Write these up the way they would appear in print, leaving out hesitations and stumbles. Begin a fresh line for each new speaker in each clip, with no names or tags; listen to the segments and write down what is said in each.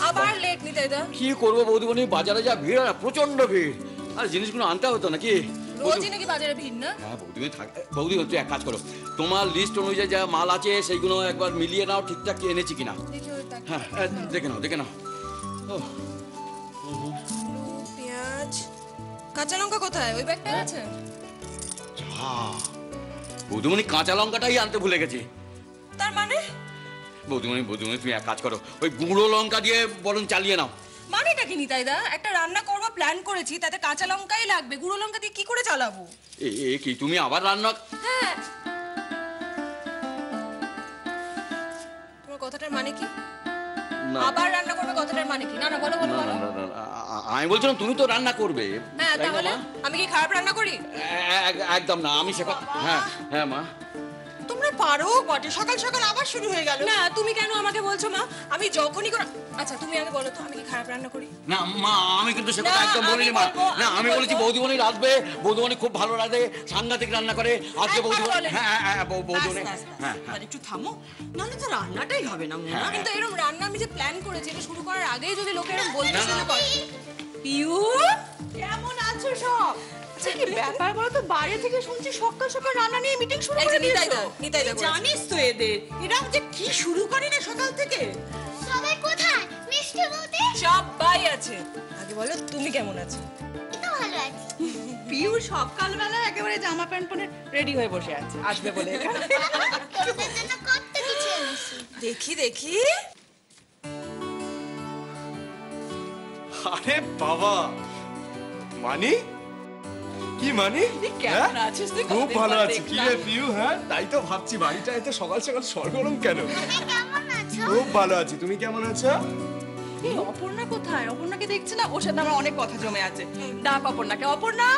আবার লেট নিতাইদা।
কি করবো বৌদিমণি, বাজারে যা ভিড়, প্রচন্ড ভিড়, আর জিনিসগুলো আনতে হতো নাকি?
রোজই নাকি বাজারে ভিড় না?
হ্যাঁ বৌদিমণি বৌদি, তুই এক কাজ করো, তোমার লিস্ট অনুযায়ী যা মাল আছে সেইগুলো একবার মিলিয়ে নাও, ঠিকঠাক কি এনেছি কিনা। হ্যাঁ দেখে নাও দেখে নাও।
পেঁয়াজ, কাঁচা লঙ্কা কোথায়? ওই ব্যাগটায় আছে।
বৌদিমণি কাঁচা লঙ্কাটাই আনতে ভুলে গেছি।
তার মানে?
বৌদিমণি তুমি এক কাজ করো, ওই গুঁড়ো লঙ্কা দিয়ে বরং চালিয়ে নাও।
মানেটা কি নিতাইদা? একটা রান্না করবো প্ল্যান করেছি, তাতে কাঁচা লঙ্কাই লাগবে, গুঁড়ো লঙ্কা দিয়ে কি করে চালাবো?
এ কি তুমি আবার রান্না?
হ্যাঁ। তোমার কথাটার মানে কি? আবার রান্না করবে কথাটার মানে কি? না না বলো বলো বলো।
আমি বলছিলাম তুমি তো রান্না করবে।
হ্যাঁ তাহলে আমি কি খারাপ রান্না করি?
একদম না, আমি সে হ্যাঁ হ্যাঁ মা।
তোমরা পারো বটে, সকাল সকাল আবার শুরু হয়ে গেল। না তুমি কেন আমাকে বলছো মা? আমি যখনই করে, আচ্ছা তুমি আগে বলো তো আমি কি খারাপ রান্না করি?
না মা, আমি কিন্তু সে কথা একদম বলিনি মা। না আমি বলেছি বৌদিমণি আসবে, বৌদিমণি খুব ভালো রাঁধে, সাংঘাতিক রান্না করে আজকে বৌদিমণি। হ্যাঁ হ্যাঁ বৌদিমণি। হ্যাঁ
একটু থামো, নাহলে তো রান্নাটাই হবে না। কিন্তু এরকম রান্না আমি যে প্ল্যান করেছি, এটা শুরু করার আগেই যদি লোকে এরকম বলতে শুরু করে। পিউ কেমন আছো সব? কি ব্যাপার বলো তো, বাইরে থেকে শুনছি সকাল সকাল রান্না নিয়ে মিটিং শুরু করে দিয়েছো। নিতাইদা জানিস তো এরা যে কি শুরু করে না সকাল থেকে।
সবাই কোথায়? মিষ্টি বলতে
সবাই আছে। আগে বলো তুমি কেমন আছো?
তো ভালো আছি।
পিউ সকালবেলা একেবারে জামা প্যান্ট পরে রেডি হয়ে বসে আছে, আসবে বলে।
তোদের জন্য কত কিছু এনেছি।
দেখি দেখি।
আরে বাবা, মানি কি মানি?
কেমন আছিস তুই?
খুব ভালো আছি। কি রে পিউ? হ্যাঁ তাই তো ভাবছি, বাড়িটা এত সকাল সকাল সরগরম কেন?
তুমি কেমন আছো?
খুব ভালো আছি, তুমি কেমন আছো?
এই অপর্ণা কোথায়? অপর্ণাকে দেখছি না, ওর সাথে আমার অনেক কথা জমে আছে। ডাক অপর্ণাকে। অপর্ণা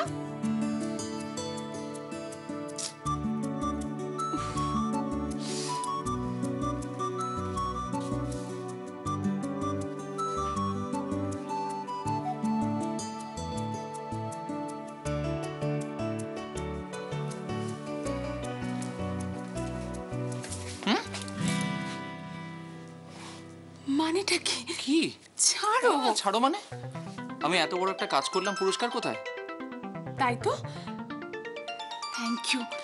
মানেটা কি?
কি
ছাড়ো।
ছাড়ো মানে? আমি এত বড় একটা কাজ করলাম, পুরস্কার কোথায়?
তাই তো,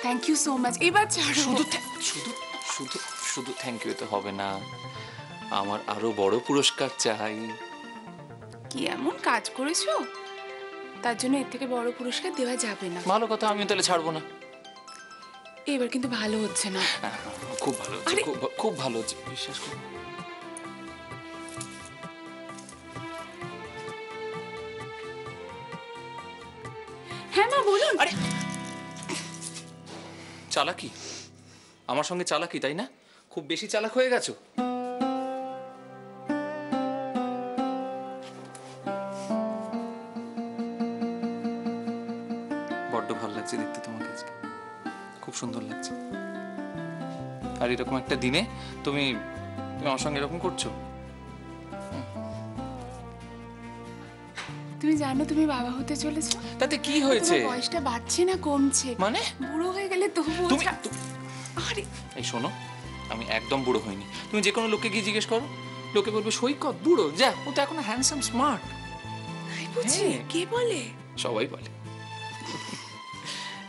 থ্যাংক ইউ সো মাচ। এবার ছাড়ো।
শুধু শুধু শুধু শুধু থ্যাংক ইউ তো হবে না, আমার আরো বড় পুরস্কার চাই।
কি এমন কাজ করেছো তার জন্য এর থেকে বড় পুরস্কার দেওয়া যাবে না।
ভালো কথা, আমি তাহলে ছাড়বো না।
এবার কিন্তু ভালো হচ্ছে না।
খুব ভালো হচ্ছে, খুব ভালো হচ্ছে, বিশ্বাস করো।
হ্যাঁ মা বলুন।
আরে চালাকি, আমার সঙ্গে চালাকি, তাই না? খুব বেশি চালাক হয়ে গেছো। বড্ড ভালো লাগছে দেখতে তোমাকে আজকে, খুব সুন্দর লাগছে। আর এরকম একটা দিনে তুমি আমার সঙ্গে এরকম করছো।
তুমি জানো তুমি বাবা হতে চলেছো?
তাতে কি হয়েছে?
বয়সটা বাড়ছে না কমছে।
মানে
বুড়ো হয়ে গেলে তবু।
আরে এই শোনো, আমি একদম বুড়ো হইনি। তুমি যে কোনো লোককে গিয়ে জিজ্ঞেস করো, লোকে বলবে সৈকত বুড়ো, যা ও তো এখন হ্যান্ডসাম স্মার্ট।
তাই বুঝি? কে বলে?
সবাই বলে।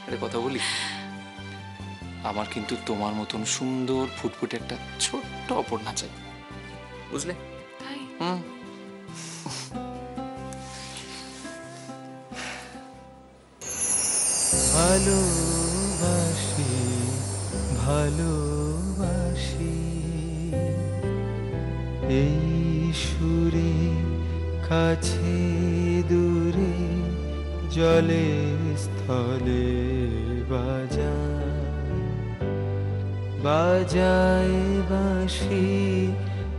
আরে কথা বলি, আমার কিন্তু তোমার মতন সুন্দর ফুটফুটে একটা ছোট্ট অপর্ণা চাই, বুঝলে?
তাই?
ভালোবাসি ভালোবাসি এই সুরে, কাছে দূরে জলে স্থলে বাজায় বাঁশি,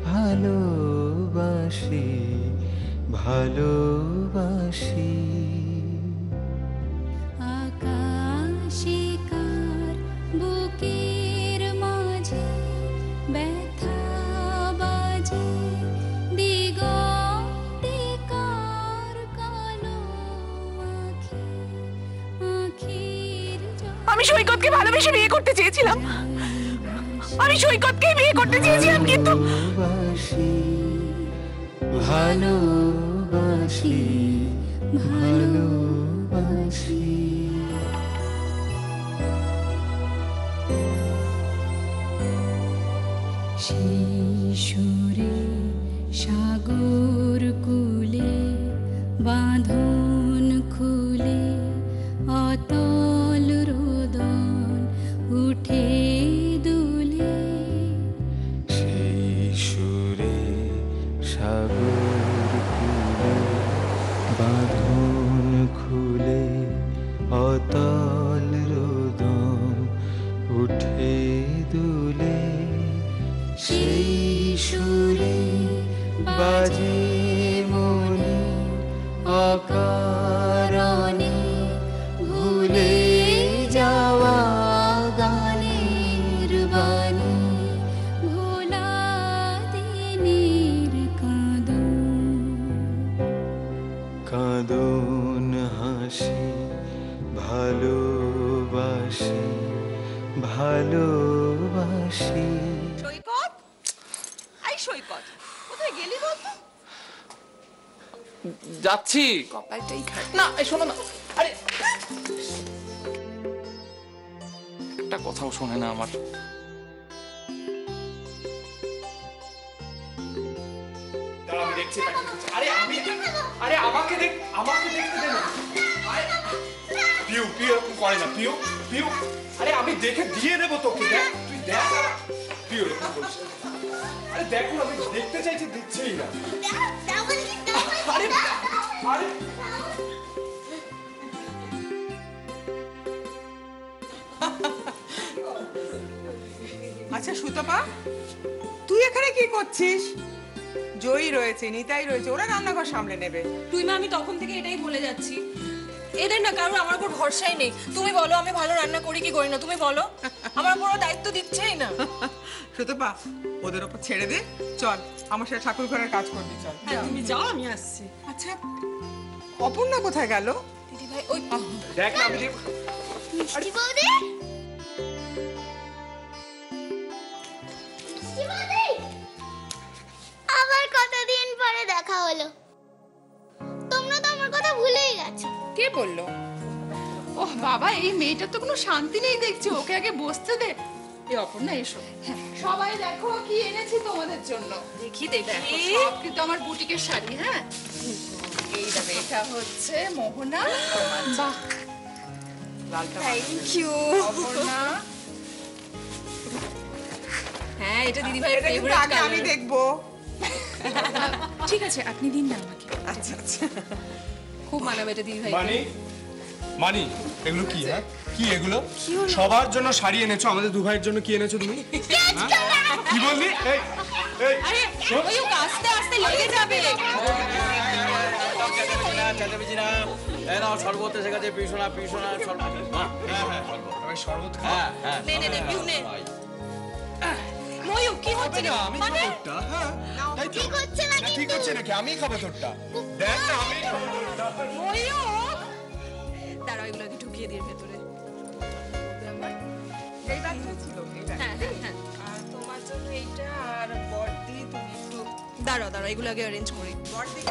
ভালোবাসি ভালোবাসি।
আকাশিকার বুকের মাঝে ব্যথা বাজে, দিগন্তে কার কালো আখির।
আমি সৈকতকে ভালোবেসে বিয়ে করতে চেয়েছিলাম, আমি সৈকতকে বিয়ে করতে চেয়েছিলাম, কিন্তু
ভালোবাসি ভালোবাসি
শিশুরে সাগর কুলে বাঁধন খুলে অতল রোদন উঠে দুলে
সেই সুরে সাগর কুলে বাঁধন খুলে অতল রোদন উঠে দুলে সেই সুরে বাজে মনে অকারণে ভুলে যাওয়া গানের বাণী
ভোলা দিনের কাঁদন
কাঁদন হাসি ভালোবাসি ভালোবাসি
সৈকত, আই সৈকত, কোথায় গেলি বলতো?
যাচ্ছি।
কপালটাই খারাপ।
না এই শোনো না, আরে একটা কথাও শোনে না আমার।
দাঁড়া, আমি দেখছি প্যাকেট করছি। আরে আমাকে দেখতে দে না। পিউ এরকম করে না, পিউ আরে আমি দেখে দিয়ে দেবো তোকে, দেখ তুই দেখ। পিউ এরকম বলছিস, আরে দেখো আমি দেখতে চাইছি, দিচ্ছেই না। আরে আরে
আচ্ছা সুতপা, তুই এখানে কি করছিস? জয়ী রয়েছে, নিতাই রয়েছে, ওরা রান্নাঘর সামলে নেবে।
তুই মা, আমি তখন থেকে এটাই বলে যাচ্ছি, এদের না কারোর আমার উপর ভরসাই নেই। তুমি বলো আমি ভালো রান্না করি কি করি না, তুমি বলো। আমার পুরো দায়িত্ব দিচ্ছেই না।
সুতপা, ওদের ওপর ছেড়ে দে, চল আমার সাথে ঠাকুর ঘরের কাজ করবি, চল।
তুমি যাও, আমি আসছি।
আচ্ছা অপর্ণা কোথায় গেল?
দিদি ভাই, ওই
দেখ না, আমি
মিষ্টি বৌদি
আবার কতদিন পরে দেখা হলো। তোমরা তো আমার কথা ভুলেই গেছো।
কে বললো? ওহ বাবা, এই মেয়েটার তো কোনো শান্তি নেই দেখছি, ওকে আগে বসতে দে। এই অপর্ণা এসো। সবাই দেখো কি এনেছি তোমাদের জন্য।
দেখি
দেখো সব কিন্তু আমার বুটিকের শাড়ি। হ্যাঁ, এই দেখো, এটা হচ্ছে মোহনা। বাহ,
লালটা
থ্যাংক ইউ
অপর্ণা।
হ্যাঁ, এটা দিদি ভাইয়ের
এটা কিন্তু
ফেভারিট
আগে আমি
কালার।
দেখবো।
ঠিক আছে, আপনি দিন না আমাকে।
আচ্ছা আচ্ছা,
খুব মানাবে এটা দিদি ভাই।
মানি এগুলো কি? হ্যাঁ কি এগুলো? সবার জন্য শাড়ি এনেছো, আমাদের দু ভাইয়ের জন্য কি এনেছো তুমি? হ্যাঁ? কি বললি? এই এই
আরে ওই আস্তে আস্তে লেগে যাবে।
চেঁচামেচি না। এই নাও শরবত এসে গেছে, পিছনা শরবত। মা,
সবাই শরবত খাও।
হ্যাঁ
নে পিউ নে। ময়ূর কি হচ্ছে?
আমি
মানে
খাবো তোরটা, হ্যাঁ তাই তো?
ঠিক হচ্ছে না
না, ঠিক হচ্ছে নাকি? আমি খাবো তোরটা, দেখ না আমি খাবো তোরটা।
ময়ূর, দাঁড়াও এগুলো আগে ঢুকিয়ে দিয়ে ভেতরে।
এই ব্যাগটা ছিল, এই ব্যাগ।
হ্যাঁ হ্যাঁ হ্যাঁ,
আর তোমার জন্য এইটা, আর বর্দি তুমি একটু
দাঁড়াও এগুলো আগে অ্যারেঞ্জ করি।
বর্দি।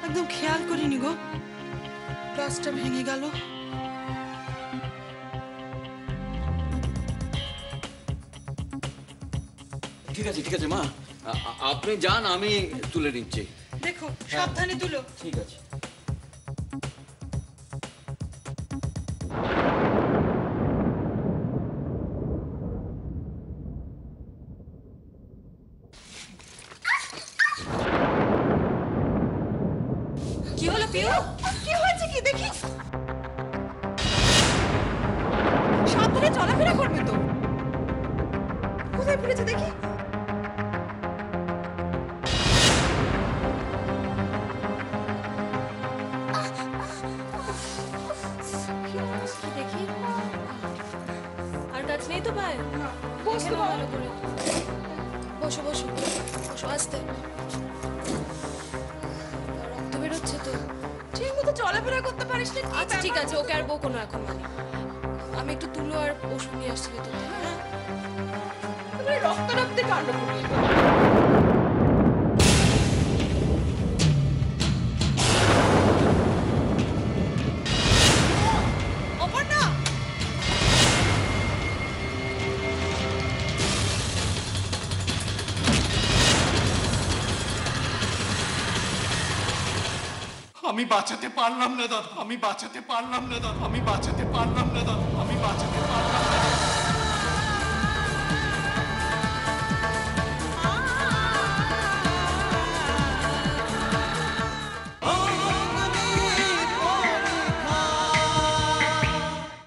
একদম খেয়াল করিনি গো, গ্লাসটা ভেঙে গেল।
ঠিক আছে মা, আপনি যান, আমি তুলে নিচ্ছি।
দেখো সাবধানে তুলো।
ঠিক আছে।
কি হলো পিউ? কি হয়েছে কি দেখি? সাবধানে চলাফেরা করবে তো। কোথায় পড়েছে দেখি? দেখি আর কাজ নেই তো ভাই? বসতে ভালো করে বসো বসো বসো, আস্তে। রক্ত বেরোচ্ছে তো।
ঠিক মতো চলাফেরা করতে পারিস না?
আচ্ছা ঠিক আছে, ওকে আর বকো না এখন মানে। আমি একটু তুলো আর ওষুধ নিয়ে আসছি ভেতর থেকে, হ্যাঁ?
তুমি রক্ত রক্তে কাণ্ড করলি।
অপর্ণা!
আমি বাঁচাতে পারলাম না দাদা, আমি বাঁচাতে পারলাম না দাদা, আমি বাঁচাতে পারলাম না।